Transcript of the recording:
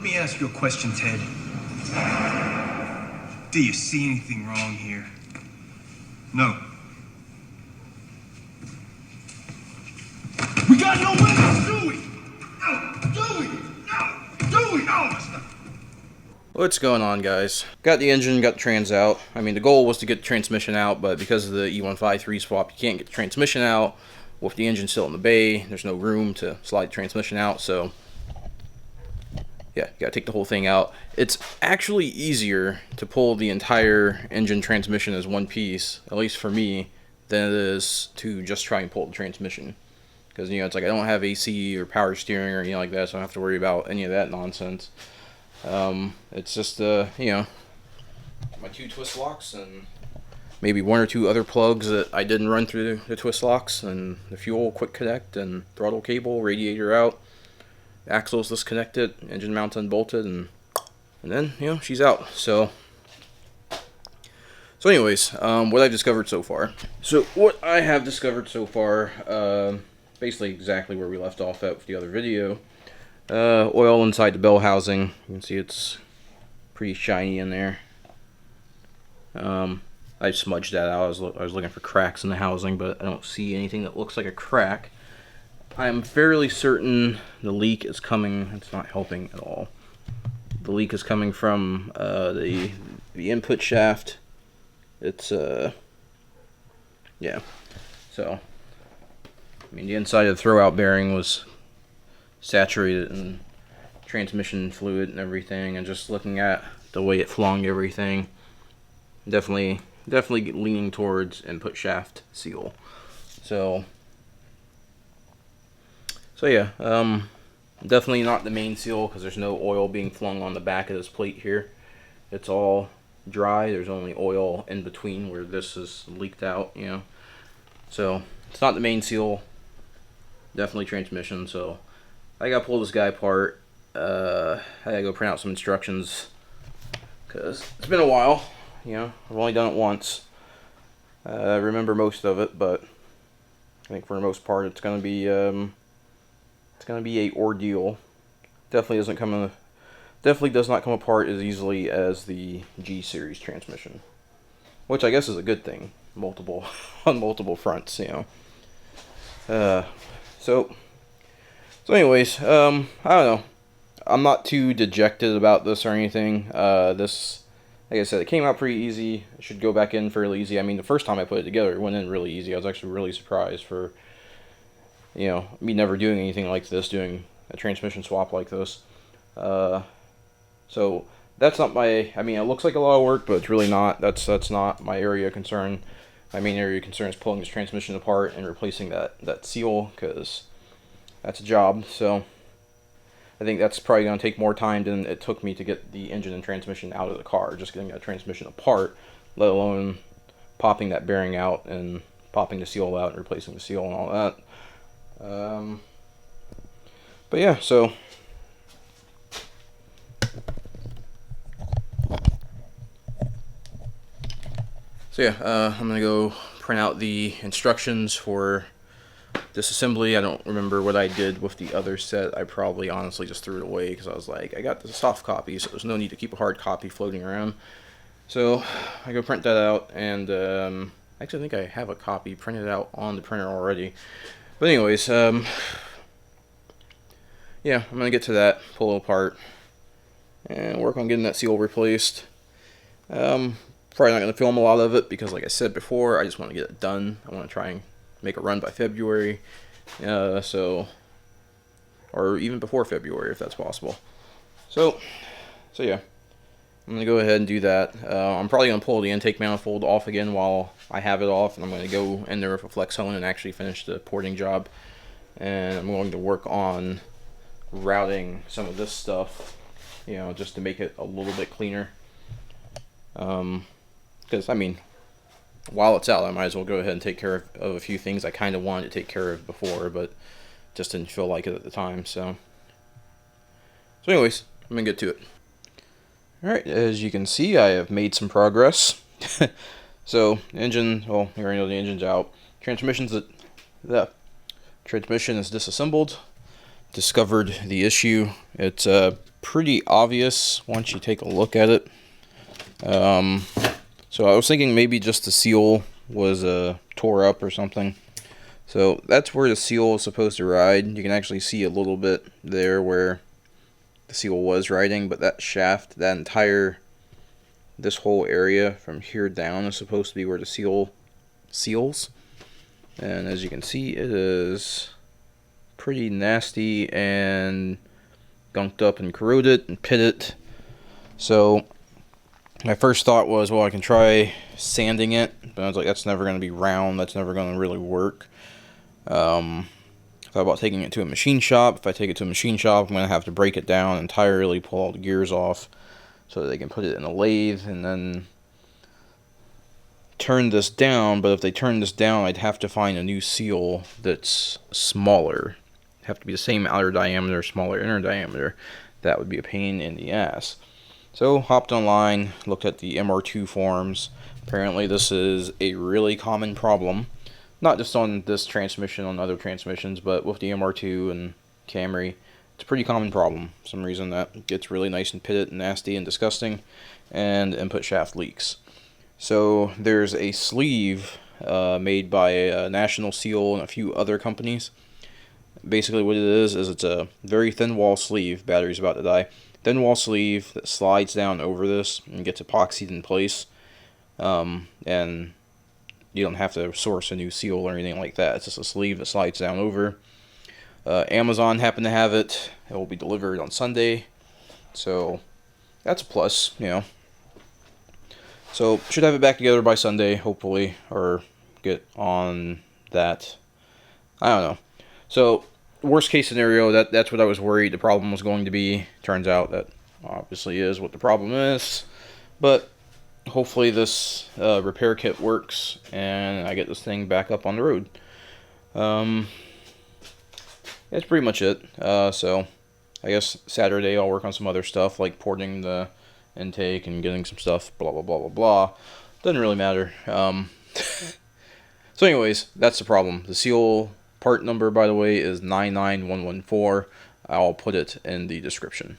me ask you a question, Ted. Do you see anything wrong here? No. We got no weapons, do we? No, do we? No, do we? No, Mr. What's going on, guys? Got the engine, got the trans out. I mean, the goal was to get the transmission out, but because of the E153 swap, you can't get the transmission out with the engine still in the bay. There's no room to slide the transmission out, so yeah, you gotta take the whole thing out. It's actually easier to pull the entire engine transmission as one piece, at least for me, than it is to just try and pull the transmission. Because, you know, it's like I don't have AC or power steering or anything like that, so I don't have to worry about any of that nonsense. It's just, you know, my 2 twist locks and maybe 1 or 2 other plugs that I didn't run through the twist locks, and the fuel quick connect and throttle cable, radiator out, axles disconnected, engine mount unbolted, and then, you know, she's out. So anyways, what I've discovered so far. So what I have discovered so far, basically exactly where we left off at with the other video. Oil inside the bell housing. You can see it's pretty shiny in there. I smudged that out. I was looking for cracks in the housing, but I don't see anything that looks like a crack. I'm fairly certain the leak is coming. It's not helping at all. The leak is coming from the input shaft. It's yeah. So I mean, the inside of the throwout bearing was saturated in transmission fluid and everything, and just looking at the way it flung everything, definitely leaning towards input shaft seal. So yeah, definitely not the main seal, because there's no oil being flung on the back of this plate here. It's all dry. There's only oil in between where this is leaked out, you know. So it's not the main seal. Definitely transmission. So I gotta pull this guy apart. I gotta go print out some instructions, because it's been a while. You know, I've only done it once. I remember most of it, but I think for the most part it's gonna be a ordeal. Definitely does not come apart as easily as the G series transmission, which I guess is a good thing. On multiple fronts, you know. So anyways, I don't know. I'm not too dejected about this or anything. This, like I said, it came out pretty easy. It should go back in fairly easy. I mean, the first time I put it together, it went in really easy. I was actually really surprised for, you know, me never doing anything like this, doing a transmission swap like this. So that's not my, I mean, it looks like a lot of work, but it's really not. That's not my area of concern. My main area of concern is pulling this transmission apart and replacing that seal, because that's a job. So I think that's probably going to take more time than it took me to get the engine and transmission out of the car, just getting that transmission apart, let alone popping that bearing out and popping the seal out and replacing the seal and all that. But yeah, so yeah, I'm gonna go print out the instructions for disassembly. I don't remember what I did with the other set. I probably honestly just threw it away, because I was like, I got the soft copy, so there's no need to keep a hard copy floating around. So I go print that out, and actually I think I have a copy printed out on the printer already. But anyways, yeah, I'm gonna get to that, pull it apart, and work on getting that seal replaced. Probably not going to film a lot of it, because like I said before, I just want to get it done. I want to try and make a run by February, or even before February if that's possible. So yeah, I'm going to go ahead and do that. I'm probably going to pull the intake manifold off again while I have it off, and I'm going to go in there with a flex hone and actually finish the porting job. And I'm going to work on routing some of this stuff, you know, just to make it a little bit cleaner. Because, I mean, while it's out, I might as well go ahead and take care of a few things I kind of wanted to take care of before, but just didn't feel like it at the time. So anyways, I'm going to get to it. Alright, as you can see, I have made some progress. So, engine, well, you already know the engine's out. The transmission is disassembled. Discovered the issue. It's pretty obvious once you take a look at it. So I was thinking maybe just the seal was tore up or something. So that's where the seal is supposed to ride. You can actually see a little bit there where the seal was riding, but that shaft, that entire, this whole area from here down is supposed to be where the seal seals. And as you can see, it is pretty nasty and gunked up and corroded and pitted. So my first thought was, well, I can try sanding it, but I was like, that's never going to be round, that's never going to really work. Thought about taking it to a machine shop. If I take it to a machine shop, I'm going to have to break it down entirely, pull all the gears off, so that they can put it in a lathe, and then turn this down. But if they turn this down, I'd have to find a new seal that's smaller. It'd have to be the same outer diameter, smaller inner diameter. That would be a pain in the ass. So, hopped online, looked at the MR2 forums. Apparently this is a really common problem. Not just on this transmission, on other transmissions, but with the MR2 and Camry. It's a pretty common problem. For some reason that gets really nice and pitted and nasty and disgusting, and input shaft leaks. So there's a sleeve made by National Seal and a few other companies. Basically what it is it's a very thin wall sleeve. Battery's about to die. Thin wall sleeve that slides down over this and gets epoxied in place. And you don't have to source a new seal or anything like that. It's just a sleeve that slides down over. Amazon happened to have it. It will be delivered on Sunday. So that's a plus, you know. So should have it back together by Sunday, hopefully, or get on that. I don't know. So worst case scenario, that's what I was worried the problem was going to be. Turns out that obviously is what the problem is. But hopefully this repair kit works and I get this thing back up on the road. That's pretty much it. So I guess Saturday I'll work on some other stuff like porting the intake and getting some stuff, blah blah blah blah blah. Doesn't really matter. So anyways, that's the problem. The seal part number, by the way, is 99114. I'll put it in the description.